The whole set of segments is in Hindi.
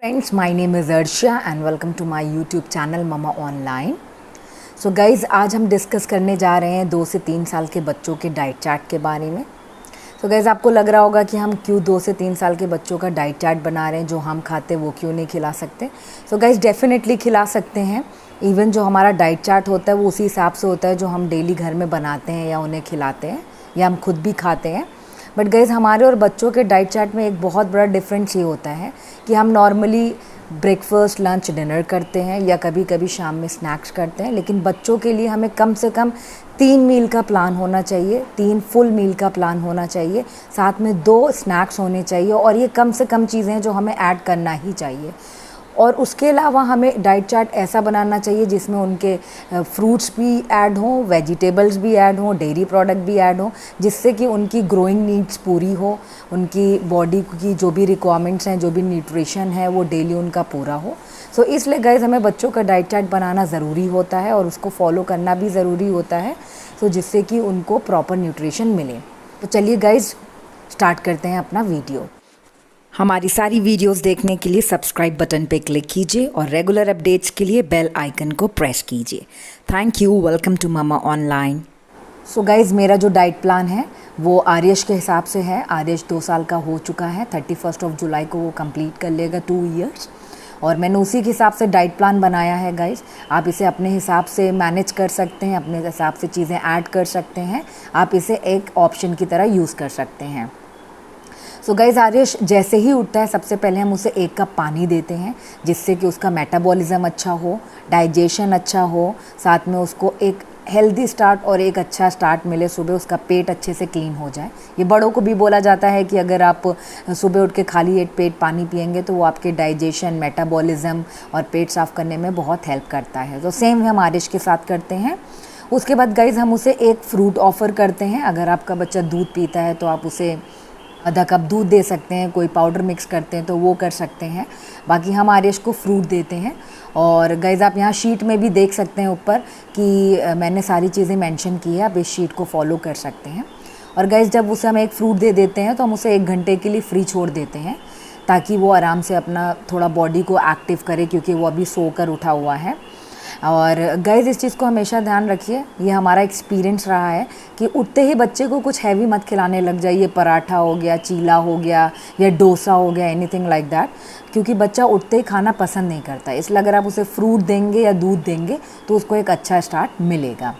Friends, my name is Arsha and welcome to my YouTube channel Mama Online. So guys, आज हम डिस्कस करने जा रहे हैं 2 से 3 साल के बच्चों के डाइट चार्ट के बारे में. तो गाइज़ आपको लग रहा होगा कि हम क्यों 2 से 3 साल के बच्चों का डाइट चार्ट बना रहे हैं, जो हम खाते हैं वो क्यों नहीं खिला सकते. सो गाइज़ डेफिनेटली खिला सकते हैं. इवन जो हमारा डाइट चार्ट होता है वो उसी हिसाब से होता है जो हम डेली घर में बनाते हैं या उन्हें खिलाते हैं या हम खुद भी खाते हैं. बट गाइज़ हमारे और बच्चों के डाइट चार्ट में एक बहुत बड़ा डिफरेंस ये होता है कि हम नॉर्मली ब्रेकफास्ट, लंच, डिनर करते हैं या कभी कभी शाम में स्नैक्स करते हैं. लेकिन बच्चों के लिए हमें कम से कम 3 मील का प्लान होना चाहिए, 3 फुल मील का प्लान होना चाहिए, साथ में 2 स्नैक्स होने चाहिए और ये कम से कम चीज़ें हैं जो हमें ऐड करना ही चाहिए. और उसके अलावा हमें डाइट चार्ट ऐसा बनाना चाहिए जिसमें उनके फ्रूट्स भी ऐड हों, वेजिटेबल्स भी ऐड हों, डेयरी प्रोडक्ट भी ऐड हों, जिससे कि उनकी ग्रोइंग नीड्स पूरी हो, उनकी बॉडी की जो भी रिक्वायरमेंट्स हैं, जो भी न्यूट्रिशन है वो डेली उनका पूरा हो. सो इसलिए गाइज़ हमें बच्चों का डाइट चार्ट बनाना ज़रूरी होता है और उसको फॉलो करना भी ज़रूरी होता है, सो जिससे कि उनको प्रॉपर न्यूट्रिशन मिले. तो चलिए गाइज़ स्टार्ट करते हैं अपना वीडियो. हमारी सारी वीडियोस देखने के लिए सब्सक्राइब बटन पे क्लिक कीजिए और रेगुलर अपडेट्स के लिए बेल आइकन को प्रेस कीजिए. Thank you. Welcome to Mama online. So guys मेरा जो डाइट प्लान है वो आर्यश के हिसाब से है. आर्यश 2 साल का हो चुका है. 31 जुलाई को वो कंप्लीट कर लेगा 2 ईयर्स और मैंने उसी के हिसाब से डाइट प्लान बनाया है. गाइज़ आप इसे अपने हिसाब से मैनेज कर सकते हैं, अपने हिसाब से चीज़ें ऐड कर सकते हैं. आप इसे एक ऑप्शन की तरह यूज़ कर सकते हैं. सो गाइज़ आर्यश जैसे ही उठता है सबसे पहले हम उसे 1 कप पानी देते हैं, जिससे कि उसका मेटाबॉलिज्म अच्छा हो, डाइजेशन अच्छा हो, साथ में उसको एक हेल्दी स्टार्ट और एक अच्छा स्टार्ट मिले. सुबह उसका पेट अच्छे से क्लीन हो जाए. ये बड़ों को भी बोला जाता है कि अगर आप सुबह उठ के खाली पेट पानी पिएंगे तो वो आपके डाइजेशन, मेटाबॉलिज्म और पेट साफ़ करने में बहुत हेल्प करता है. तो सेम हम आर्यश के साथ करते हैं. उसके बाद गाइज़ हम उसे एक फ्रूट ऑफ़र करते हैं. अगर आपका बच्चा दूध पीता है तो आप उसे आधा कप दूध दे सकते हैं. कोई पाउडर मिक्स करते हैं तो वो कर सकते हैं. बाकी हम आर्यश को फ्रूट देते हैं. और गाइज़ आप यहाँ शीट में भी देख सकते हैं ऊपर कि मैंने सारी चीज़ें मेंशन की है. आप इस शीट को फॉलो कर सकते हैं. और गाइज़ जब उसे हम एक फ्रूट दे देते हैं तो हम उसे 1 घंटे के लिए फ्री छोड़ देते हैं, ताकि वो आराम से अपना थोड़ा बॉडी को एक्टिव करे, क्योंकि वो अभी सोकर उठा हुआ है. और गाइज़ इस चीज़ को हमेशा ध्यान रखिए, ये हमारा एक्सपीरियंस रहा है कि उठते ही बच्चे को कुछ हैवी मत खिलाने लग जाइए. पराठा हो गया, चीला हो गया या डोसा हो गया, एनीथिंग लाइक दैट, क्योंकि बच्चा उठते ही खाना पसंद नहीं करता. इसलिए अगर आप उसे फ्रूट देंगे या दूध देंगे तो उसको एक अच्छा स्टार्ट मिलेगा.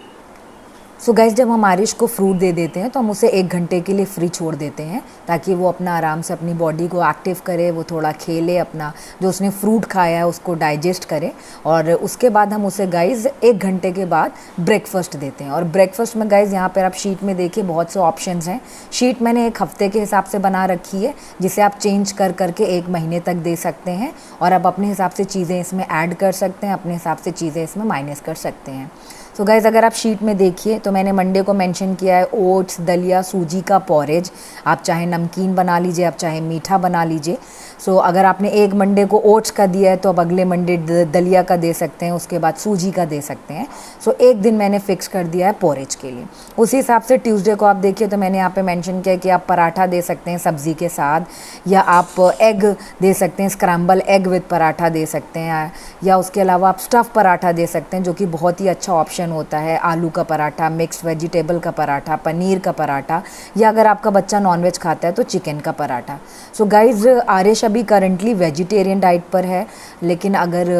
सो गाइज़ जब हम आर्यश को फ्रूट दे देते हैं तो हम उसे 1 घंटे के लिए फ्री छोड़ देते हैं, ताकि वो अपना आराम से अपनी बॉडी को एक्टिव करे, वो थोड़ा खेले, अपना जो उसने फ्रूट खाया है उसको डाइजेस्ट करे. और उसके बाद हम उसे गाइज़ 1 घंटे के बाद ब्रेकफास्ट देते हैं. और ब्रेकफास्ट में गाइज़ यहाँ पर आप शीट में देखिए बहुत से ऑप्शंस हैं. शीट मैंने 1 हफ्ते के हिसाब से बना रखी है, जिसे आप चेंज कर करके 1 महीने तक दे सकते हैं. और आप अपने हिसाब से चीज़ें इसमें ऐड कर सकते हैं, अपने हिसाब से चीज़ें इसमें माइनस कर सकते हैं. सो गाइज़ अगर आप शीट में देखिए तो मैंने मंडे को मेंशन किया है ओट्स, दलिया, सूजी का पॉरेज. आप चाहे नमकीन बना लीजिए, आप चाहे मीठा बना लीजिए. सो अगर आपने एक मंडे को ओट्स का दिया है तो अब अगले मंडे दलिया का दे सकते हैं, उसके बाद सूजी का दे सकते हैं. सो एक दिन मैंने फ़िक्स कर दिया है पॉरेज के लिए. उसी हिसाब से ट्यूसडे को आप देखिए तो मैंने यहाँ पे मेंशन किया है कि आप पराठा दे सकते हैं सब्ज़ी के साथ, या आप एग दे सकते हैं, स्क्रैम्बल एग विद पराठा दे सकते हैं, या उसके अलावा आप स्टफ़ पराठा दे सकते हैं, जो कि बहुत ही अच्छा ऑप्शन होता है. आलू का पराठा, मिक्स वेजिटेबल का पराठा, पनीर का पराठा, या अगर आपका बच्चा नॉनवेज खाता है तो चिकन का पराठा. सो गाइज़ आर्यश अभी करंटली वेजिटेरियन डाइट पर है, लेकिन अगर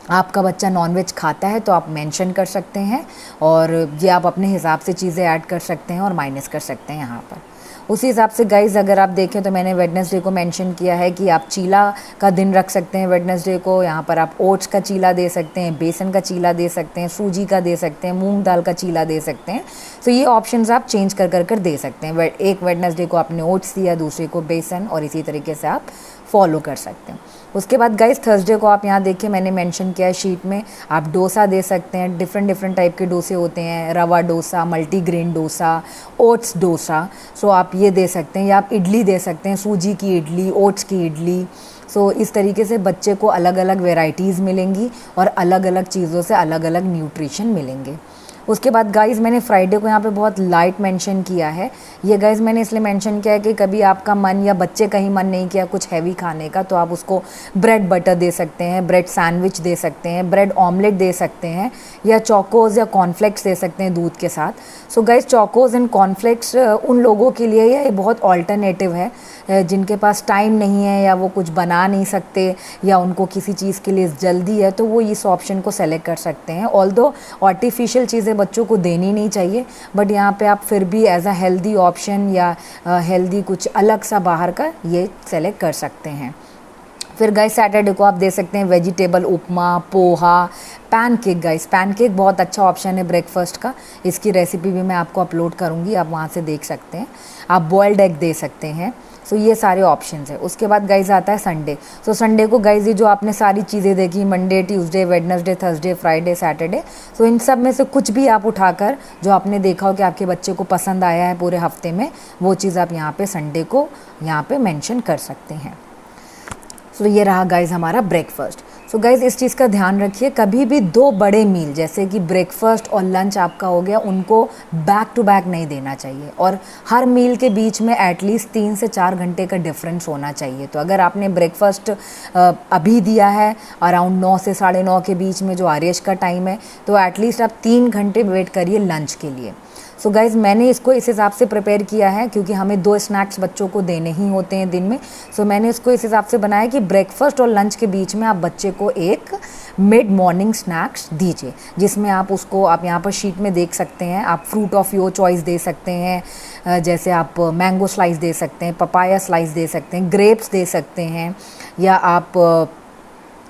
आपका बच्चा नॉनवेज खाता है तो आप मेंशन कर सकते हैं और ये आप अपने हिसाब से चीज़ें ऐड कर सकते हैं और माइनस कर सकते हैं यहाँ पर. उसी हिसाब से गाइज़ अगर आप देखें तो मैंने वेडनेसडे को मेंशन किया है कि आप चीला का दिन रख सकते हैं वेडनेसडे को. यहाँ पर आप ओट्स का चीला दे सकते हैं, बेसन का चीला दे सकते हैं, सूजी का दे सकते हैं, मूंग दाल का चीला दे सकते हैं. तो ये ऑप्शंस आप चेंज कर दे सकते हैं. एक वेडनेसडे को आपने ओट्स दिया, दूसरे को बेसन, और इसी तरीके से आप फॉलो कर सकते हैं. उसके बाद गाइज़ थर्सडे को आप यहाँ देखिए मैंने मेंशन किया है शीट में, आप डोसा दे सकते हैं. डिफरेंट टाइप के डोसे होते हैं, रवा डोसा, मल्टीग्रेन डोसा, ओट्स डोसा. सो आप ये दे सकते हैं, या आप इडली दे सकते हैं, सूजी की इडली, ओट्स की इडली. सो इस तरीके से बच्चे को अलग अलग वेराइटीज़ मिलेंगी और अलग अलग चीज़ों से अलग अलग न्यूट्रिशन मिलेंगे. उसके बाद गाइस मैंने फ्राइडे को यहाँ पे बहुत लाइट मेंशन किया है। ये गाइस मैंने इसलिए मेंशन किया है कि कभी आपका मन या बच्चे का ही मन नहीं किया कुछ हैवी खाने का, तो आप उसको ब्रेड बटर दे सकते हैं, ब्रेड सैंडविच दे सकते हैं, ब्रेड ऑमलेट दे सकते हैं, या चोकोज़ या कॉर्नफ्लेक्स दे सकते हैं दूध के साथ। सो गाइस चोकोज़ एंड कॉर्नफ्लेक्स उन लोगों के लिए ये बहुत ऑल्टरनेटिव है जिनके पास टाइम नहीं है या वो कुछ बना नहीं सकते या उनको किसी चीज़ के लिए जल्दी है, तो वो इस ऑप्शन को सेलेक्ट कर सकते हैं। ऑल्दो आर्टिफिशियल चीज़ें बच्चों को देनी नहीं चाहिए, बट यहाँ पे आप फिर भी एज अ हेल्दी ऑप्शन या हेल्दी कुछ अलग सा बाहर का ये सेलेक्ट कर सकते हैं। फिर गाइस सैटरडे को आप दे सकते हैं वेजिटेबल उपमा, पोहा, पैनकेक। गाइस पैनकेक बहुत अच्छा ऑप्शन है ब्रेकफास्ट का, इसकी रेसिपी भी मैं आपको अपलोड करूँगी, आप वहाँ से देख सकते हैं। आप बॉइल्ड एग दे सकते हैं। सो ये सारे ऑप्शंस हैं। उसके बाद गाइस आता है संडे। सो संडे को गाइस ये जो आपने सारी चीज़ें देखी, Monday, Tuesday, Wednesday, Thursday, Friday, Saturday, so इन सब में से कुछ भी आप उठाकर जो आपने देखा हो कि आपके बच्चे को पसंद आया है पूरे हफ्ते में, वो चीज़ आप यहाँ पे संडे को यहाँ पे मेंशन कर सकते हैं। सो ये रहा गाइस हमारा ब्रेकफास्ट। सो गाइस इस चीज़ का ध्यान रखिए, कभी भी 2 बड़े मील जैसे कि ब्रेकफास्ट और लंच आपका हो गया, उनको बैक टू बैक नहीं देना चाहिए, और हर मील के बीच में एटलीस्ट 3 से 4 घंटे का डिफरेंस होना चाहिए। तो अगर आपने ब्रेकफास्ट अभी दिया है अराउंड 9 से 9:30 के बीच में जो आर्यश का टाइम है, तो एटलीस्ट आप 3 घंटे वेट करिए लंच के लिए। सो गाइज़ मैंने इसको इस हिसाब से प्रिपेयर किया है क्योंकि हमें 2 स्नैक्स बच्चों को देने ही होते हैं दिन में। सो मैंने इसको इस हिसाब से बनाया कि ब्रेकफास्ट और लंच के बीच में आप बच्चे को एक मिड मॉर्निंग स्नैक्स दीजिए, जिसमें आप उसको आप यहाँ पर शीट में देख सकते हैं, आप फ्रूट ऑफ योर चॉइस दे सकते हैं, जैसे आप मैंगो स्लाइस दे सकते हैं, पपाया स्लाइस दे सकते हैं, ग्रेप्स दे सकते हैं, या आप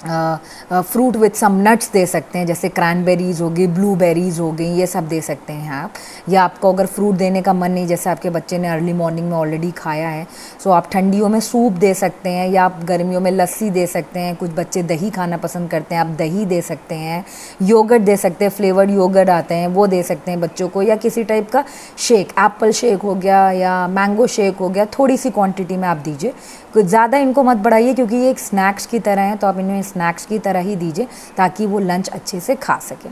फ्रूट विथ सम नट्स दे सकते हैं, जैसे क्रैनबेरीज़ हो गई, ब्लूबेरीज़ हो गई, ये सब दे सकते हैं आप। या आपको अगर फ्रूट देने का मन नहीं, जैसे आपके बच्चे ने अर्ली मॉर्निंग में ऑलरेडी खाया है, सो आप ठंडियों में सूप दे सकते हैं, या आप गर्मियों में लस्सी दे सकते हैं। कुछ बच्चे दही खाना पसंद करते हैं, आप दही दे सकते हैं, योगर्ट दे सकते हैं, फ्लेवर्ड योगर्ट आते हैं वो दे सकते हैं बच्चों को, या किसी टाइप का शेक, एप्पल शेक हो गया या मैंगो शेक हो गया, थोड़ी सी क्वांटिटी में आप दीजिए। कुछ ज़्यादा इनको मत बढ़ाइए क्योंकि ये एक स्नैक्स की तरह है, तो आप इन्हें स्नैक्स की तरह ही दीजिए ताकि वो लंच अच्छे से खा सकें।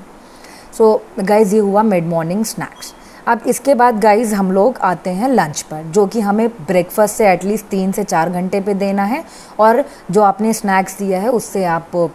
सो गाइज़ ये हुआ मिड मॉर्निंग स्नैक्स। अब इसके बाद गाइज़ हम लोग आते हैं लंच पर, जो कि हमें ब्रेकफास्ट से एटलीस्ट 3 से 4 घंटे पे देना है, और जो आपने स्नैक्स दिया है उससे आप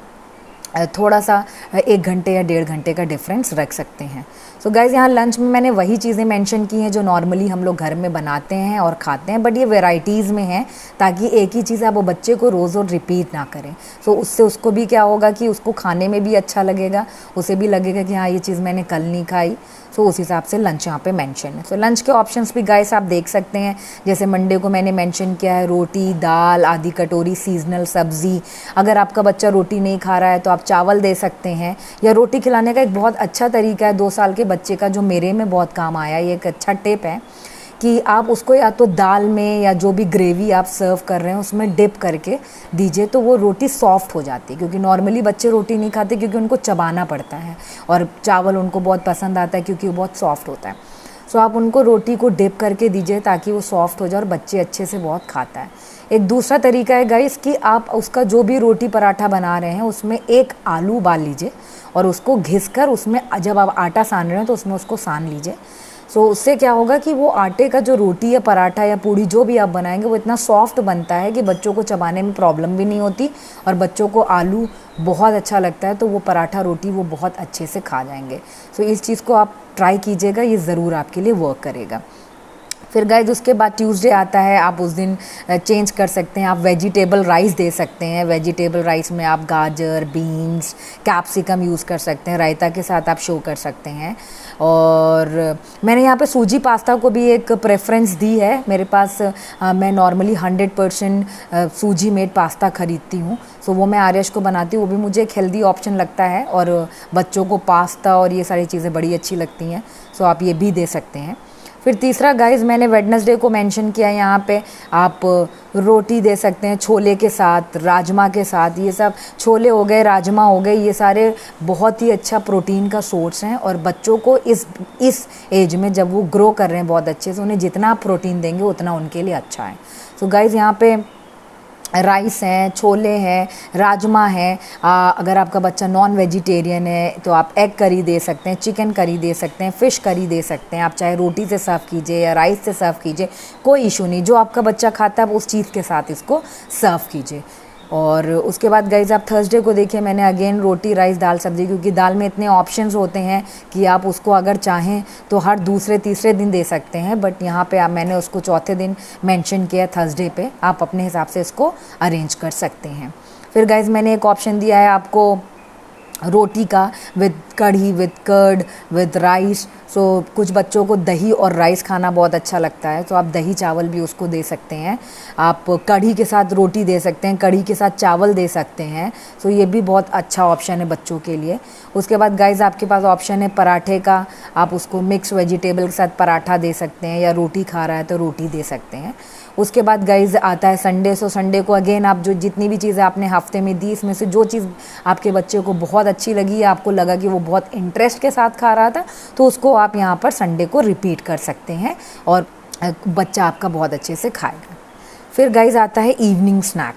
थोड़ा सा 1 घंटे या 1.5 घंटे का डिफरेंस रख सकते हैं। सो गाइज़ यहाँ लंच में मैंने वही चीज़ें मेंशन की हैं जो नॉर्मली हम लोग घर में बनाते हैं और खाते हैं, बट ये वेराइटीज़ में हैं ताकि एक ही चीज़ आप वो बच्चे को रोज़ रोज़ रिपीट ना करें। सो उससे उसको भी क्या होगा कि उसको खाने में भी अच्छा लगेगा, उसे भी लगेगा कि हाँ ये चीज़ मैंने कल नहीं खाई। सो उस हिसाब से लंच यहाँ पे मेंशन है। सो लंच के ऑप्शंस भी गाइस आप देख सकते हैं, जैसे मंडे को मैंने मेंशन किया है रोटी, दाल, आधी कटोरी सीजनल सब्ज़ी। अगर आपका बच्चा रोटी नहीं खा रहा है तो आप चावल दे सकते हैं, या रोटी खिलाने का एक बहुत अच्छा तरीका है 2 साल के बच्चे का, जो मेरे में बहुत काम आया, ये एक अच्छा टिप है कि आप उसको या तो दाल में या जो भी ग्रेवी आप सर्व कर रहे हैं उसमें डिप करके दीजिए, तो वो रोटी सॉफ्ट हो जाती है। क्योंकि नॉर्मली बच्चे रोटी नहीं खाते क्योंकि उनको चबाना पड़ता है, और चावल उनको बहुत पसंद आता है क्योंकि वो बहुत सॉफ्ट होता है। सो आप उनको रोटी को डिप करके दीजिए ताकि वो सॉफ्ट हो जाए और बच्चे अच्छे से बहुत खाता है। एक दूसरा तरीका है गाइस कि आप उसका जो भी रोटी पराठा बना रहे हैं उसमें एक आलू उबाल लीजिए और उसको घिस कर उसमें, जब आप आटा सान रहे हैं तो उसमें उसको सान लीजिए। सो उससे क्या होगा कि वो आटे का जो रोटी या पराठा या पूड़ी जो भी आप बनाएंगे वो इतना सॉफ्ट बनता है कि बच्चों को चबाने में प्रॉब्लम भी नहीं होती, और बच्चों को आलू बहुत अच्छा लगता है, तो वो पराठा रोटी वो बहुत अच्छे से खा जाएंगे। सो इस चीज़ को आप ट्राई कीजिएगा, ये ज़रूर आपके लिए वर्क करेगा। फिर गाइज उसके बाद ट्यूसडे आता है, आप उस दिन चेंज कर सकते हैं, आप वेजिटेबल राइस दे सकते हैं। वेजिटेबल राइस में आप गाजर, बीन्स, कैप्सिकम यूज़ कर सकते हैं, रायता के साथ आप शो कर सकते हैं। और मैंने यहाँ पे सूजी पास्ता को भी एक प्रेफरेंस दी है। मेरे पास मैं नॉर्मली 100% सूजी मेड पास्ता ख़रीदती हूँ, सो वो मैं आर्यश को बनाती हूँ, वो भी मुझे एक हेल्दी ऑप्शन लगता है, और बच्चों को पास्ता और ये सारी चीज़ें बड़ी अच्छी लगती हैं, सो आप ये भी दे सकते हैं। फिर तीसरा गाइस मैंने वेडनेसडे को मेंशन किया है, यहाँ पे आप रोटी दे सकते हैं छोले के साथ, राजमा के साथ। ये सब छोले हो गए, राजमा हो गए, ये सारे बहुत ही अच्छा प्रोटीन का सोर्स हैं, और बच्चों को इस एज में जब वो ग्रो कर रहे हैं बहुत अच्छे से, उन्हें जितना आप प्रोटीन देंगे उतना उनके लिए अच्छा है। सो गाइस यहाँ पे राइस हैं, छोले हैं, राजमा हैं। अगर आपका बच्चा नॉन वेजिटेरियन है तो आप एग करी दे सकते हैं, चिकन करी दे सकते हैं, फ़िश करी दे सकते हैं। आप चाहे रोटी से सर्व कीजिए या राइस से सर्व कीजिए, कोई इशू नहीं। जो आपका बच्चा खाता है आप उस चीज़ के साथ इसको सर्व कीजिए। और उसके बाद गाइज़ आप थर्सडे को देखिए, मैंने अगेन रोटी, राइस, दाल, सब्ज़ी, क्योंकि दाल में इतने ऑप्शंस होते हैं कि आप उसको अगर चाहें तो हर दूसरे तीसरे दिन दे सकते हैं, बट यहाँ पे मैंने उसको चौथे दिन मेंशन किया, थर्सडे पे। आप अपने हिसाब से इसको अरेंज कर सकते हैं। फिर गाइज़ मैंने एक ऑप्शन दिया है आपको रोटी का, with kadhi, with curd, with rice. So कुछ बच्चों को दही और राइस खाना बहुत अच्छा लगता है, तो आप दही चावल भी उसको दे सकते हैं। आप कढ़ी के साथ रोटी दे सकते हैं, कढ़ी के साथ चावल दे सकते हैं। सो ये भी बहुत अच्छा ऑप्शन है बच्चों के लिए। उसके बाद गाइज़ आपके पास ऑप्शन है पराठे का। आप उसको मिक्स वेजिटेबल के साथ पराठा दे सकते हैं, या रोटी खा रहा है तो रोटी दे सकते हैं। उसके बाद गाइज़ आता है संडे। सो संडे को अगेन आप जो जितनी भी चीज़ें आपने हफ्ते में दी, इसमें से जो चीज़ आपके बच्चे को बहुत अच्छी लगी या आपको लगा कि वो बहुत इंटरेस्ट के साथ खा रहा था, तो उसको आप यहाँ पर संडे को रिपीट कर सकते हैं और बच्चा आपका बहुत अच्छे से खाएगा। फिर गाइज़ आता है evening snack.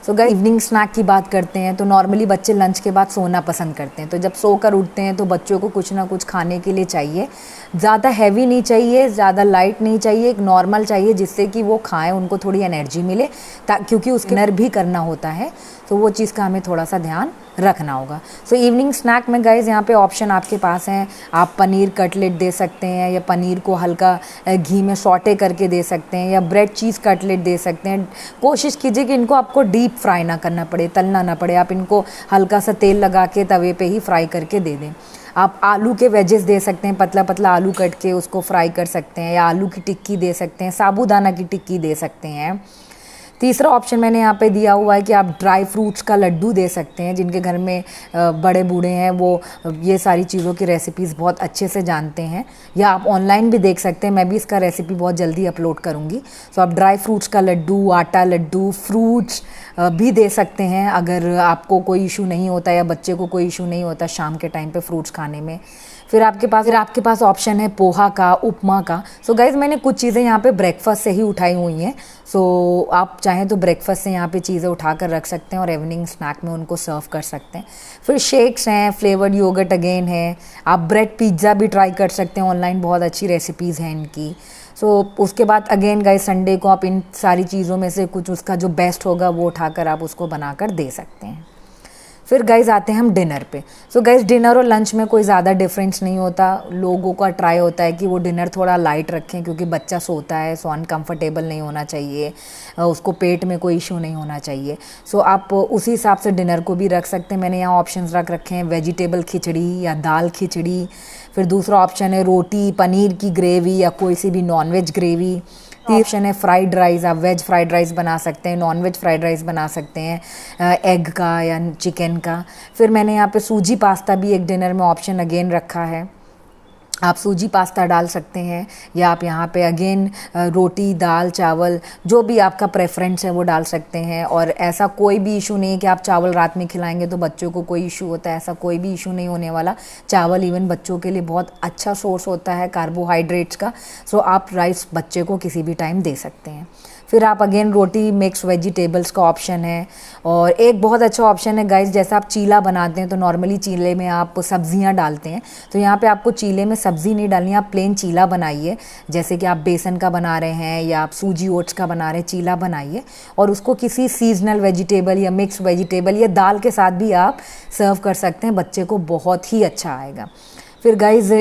So guys evening snack की बात करते हैं तो नॉर्मली बच्चे लंच के बाद सोना पसंद करते हैं, तो जब सोकर उठते हैं तो बच्चों को कुछ ना कुछ खाने के लिए चाहिए। ज़्यादा हैवी नहीं चाहिए, ज़्यादा लाइट नहीं चाहिए, एक नॉर्मल चाहिए जिससे कि वो खाएं, उनको थोड़ी एनर्जी मिले, क्योंकि उसके डिनर भी करना होता है, तो वो चीज़ का हमें थोड़ा सा ध्यान रखना होगा। सो इवनिंग स्नैक में गाइज़ यहाँ पे ऑप्शन आपके पास हैं। आप पनीर कटलेट दे सकते हैं, या पनीर को हल्का घी में सौटे करके दे सकते हैं, या ब्रेड चीज़ कटलेट दे सकते हैं। कोशिश कीजिए कि इनको आपको डीप फ्राई ना करना पड़े, तलना ना पड़े, आप इनको हल्का सा तेल लगा के तवे पे ही फ्राई करके दे दें। आप आलू के वेजेस दे सकते हैं, पतला पतला आलू कट के उसको फ्राई कर सकते हैं, या आलू की टिक्की दे सकते हैं, साबूदाना की टिक्की दे सकते हैं। तीसरा ऑप्शन मैंने यहाँ पे दिया हुआ है कि आप ड्राई फ्रूट्स का लड्डू दे सकते हैं। जिनके घर में बड़े बूढ़े हैं वो ये सारी चीज़ों की रेसिपीज़ बहुत अच्छे से जानते हैं, या आप ऑनलाइन भी देख सकते हैं, मैं भी इसका रेसिपी बहुत जल्दी अपलोड करूँगी। सो आप ड्राई फ्रूट्स का लड्डू, आटा लड्डू, फ्रूट्स भी दे सकते हैं अगर आपको कोई इशू नहीं होता या बच्चे को कोई इशू नहीं होता शाम के टाइम पे फ्रूट्स खाने में। फिर आपके पास ऑप्शन है पोहा का, उपमा का। सो गाइज़ मैंने कुछ चीज़ें यहाँ पे ब्रेकफास्ट से ही उठाई हुई हैं। सो आप चाहें तो ब्रेकफास्ट से यहाँ पे चीज़ें उठा कर रख सकते हैं और इवनिंग स्नैक में उनको सर्व कर सकते हैं। फिर शेक्स हैं, फ्लेवर्ड योगर्ट अगेन है। आप ब्रेड पिज़्ज़ा भी ट्राई कर सकते हैं, ऑनलाइन बहुत अच्छी रेसिपीज़ हैं इनकी। सो उसके बाद अगेन गाइस संडे को आप इन सारी चीज़ों में से कुछ उसका जो बेस्ट होगा वो उठाकर आप उसको बनाकर दे सकते हैं। फिर गाइज़ आते हैं हम डिनर पे। सो गाइज़ डिनर और लंच में कोई ज़्यादा डिफरेंस नहीं होता। लोगों का ट्राई होता है कि वो डिनर थोड़ा लाइट रखें, क्योंकि बच्चा सोता है, सो अनकंफर्टेबल नहीं होना चाहिए, उसको पेट में कोई इशू नहीं होना चाहिए। सो आप उसी हिसाब से डिनर को भी रख सकते हैं। मैंने यहाँ ऑप्शंस रख रखे हैं, वेजिटेबल खिचड़ी या दाल खिचड़ी। फिर दूसरा ऑप्शन है रोटी, पनीर की ग्रेवी या कोई सी भी नॉनवेज ग्रेवी। ऑप्शन है फ्राइड राइस, आप वेज फ्राइड राइस बना सकते हैं, नॉन वेज फ्राइड राइस बना सकते हैं, एग का या चिकन का। फिर मैंने यहाँ पे सूजी पास्ता भी एक डिनर में ऑप्शन अगेन रखा है, आप सूजी पास्ता डाल सकते हैं, या आप यहाँ पे अगेन रोटी, दाल, चावल जो भी आपका प्रेफरेंस है वो डाल सकते हैं। और ऐसा कोई भी इशू नहीं है कि आप चावल रात में खिलाएंगे तो बच्चों को कोई इशू होता है, ऐसा कोई भी इशू नहीं होने वाला। चावल इवन बच्चों के लिए बहुत अच्छा सोर्स होता है कार्बोहाइड्रेट्स का। सो आप राइस बच्चे को किसी भी टाइम दे सकते हैं। फिर आप अगेन रोटी, मिक्स वेजिटेबल्स का ऑप्शन है। और एक बहुत अच्छा ऑप्शन है गाइस, जैसा आप चीला बनाते हैं तो नॉर्मली चीले में आप सब्जियां डालते हैं, तो यहाँ पे आपको चीले में सब्ज़ी नहीं डालनी, आप प्लेन चीला बनाइए। जैसे कि आप बेसन का बना रहे हैं या आप सूजी ओट्स का बना रहे हैं, चीला बनाइए और उसको किसी सीजनल वेजिटेबल या मिक्स वेजिटेबल या दाल के साथ भी आप सर्व कर सकते हैं, बच्चे को बहुत ही अच्छा आएगा। फिर गाइस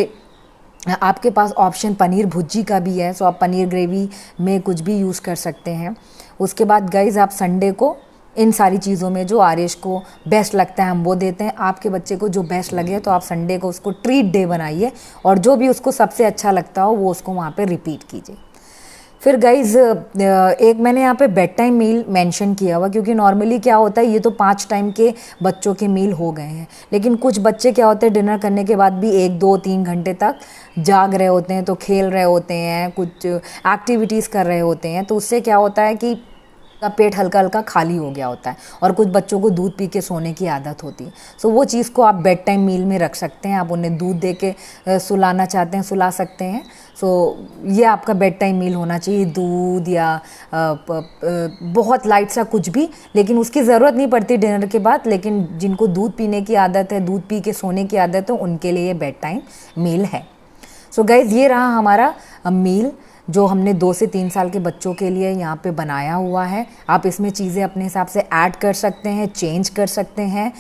आपके पास ऑप्शन पनीर भुर्जी का भी है, सो आप पनीर ग्रेवी में कुछ भी यूज़ कर सकते हैं। उसके बाद गाइज़ आप संडे को इन सारी चीज़ों में जो आर्यश को बेस्ट लगता है हम वो देते हैं। आपके बच्चे को जो बेस्ट लगे तो आप संडे को उसको ट्रीट डे बनाइए और जो भी उसको सबसे अच्छा लगता हो वो उसको वहाँ पे रिपीट कीजिए। फिर गाइज़ एक मैंने यहाँ पे बेड टाइम मील मेंशन किया हुआ, क्योंकि नॉर्मली क्या होता है ये तो 5 टाइम के बच्चों के मील हो गए हैं, लेकिन कुछ बच्चे क्या होते हैं डिनर करने के बाद भी 1, 2, 3 घंटे तक जाग रहे होते हैं, तो खेल रहे होते हैं, कुछ एक्टिविटीज़ कर रहे होते हैं, तो उससे क्या होता है कि का पेट हल्का हल्का खाली हो गया होता है और कुछ बच्चों को दूध पी के सोने की आदत होती है। सो वो चीज़ को आप बेड टाइम मील में रख सकते हैं। आप उन्हें दूध दे के सुलाना चाहते हैं, सुला सकते हैं। सो ये आपका बेड टाइम मील होना चाहिए। दूध या बहुत लाइट सा कुछ भी, लेकिन उसकी ज़रूरत नहीं पड़ती डिनर के बाद। लेकिन जिनको दूध पीने की आदत है, दूध पी के सोने की आदत है, उनके लिए ये बेड टाइम मील है। सो गाइज़, ये रहा हमारा मील जो हमने 2 से 3 साल के बच्चों के लिए यहाँ पे बनाया हुआ है। आप इसमें चीज़ें अपने हिसाब से ऐड कर सकते हैं, चेंज कर सकते हैं।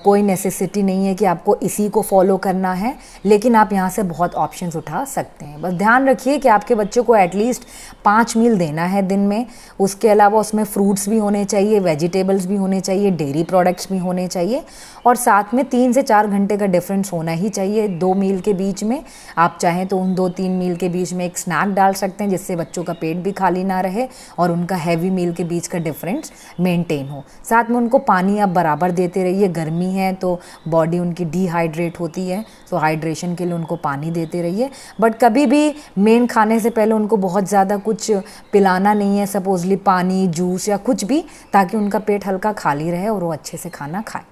कोई नेसेसिटी नहीं है कि आपको इसी को फॉलो करना है, लेकिन आप यहाँ से बहुत ऑप्शंस उठा सकते हैं। बस ध्यान रखिए कि आपके बच्चों को एटलीस्ट 5 मील देना है दिन में। उसके अलावा उसमें फ्रूट्स भी होने चाहिए, वेजिटेबल्स भी होने चाहिए, डेयरी प्रोडक्ट्स भी होने चाहिए, और साथ में 3 से 4 घंटे का डिफरेंस होना ही चाहिए 2 मील के बीच में। आप चाहें तो उन 2-3 मील के बीच में एक स्नैक डाल सकते हैं, जिससे बच्चों का पेट भी खाली ना रहे और उनका हैवी मील के बीच का डिफरेंस मेंटेन हो। साथ में उनको पानी आप बराबर देते रहिए। गर्मी है तो बॉडी उनकी डिहाइड्रेट होती है, सो हाइड्रेशन के लिए उनको पानी देते रहिए। बट कभी भी मेन खाने से पहले उनको बहुत ज़्यादा कुछ पिलाना नहीं है, सपोजली पानी, जूस या कुछ भी, ताकि उनका पेट हल्का खाली रहे और वो अच्छे से खाना खाए।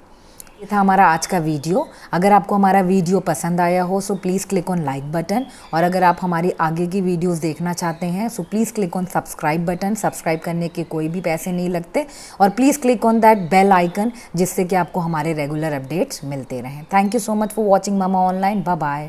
ये था हमारा आज का वीडियो। अगर आपको हमारा वीडियो पसंद आया हो सो please click on like button, और अगर आप हमारी आगे की वीडियोस देखना चाहते हैं so please click on subscribe button. Subscribe करने के कोई भी पैसे नहीं लगते, और please click on that bell icon, जिससे कि आपको हमारे रेगुलर अपडेट्स मिलते रहें। Thank you so much for watching Mama online. Bye bye.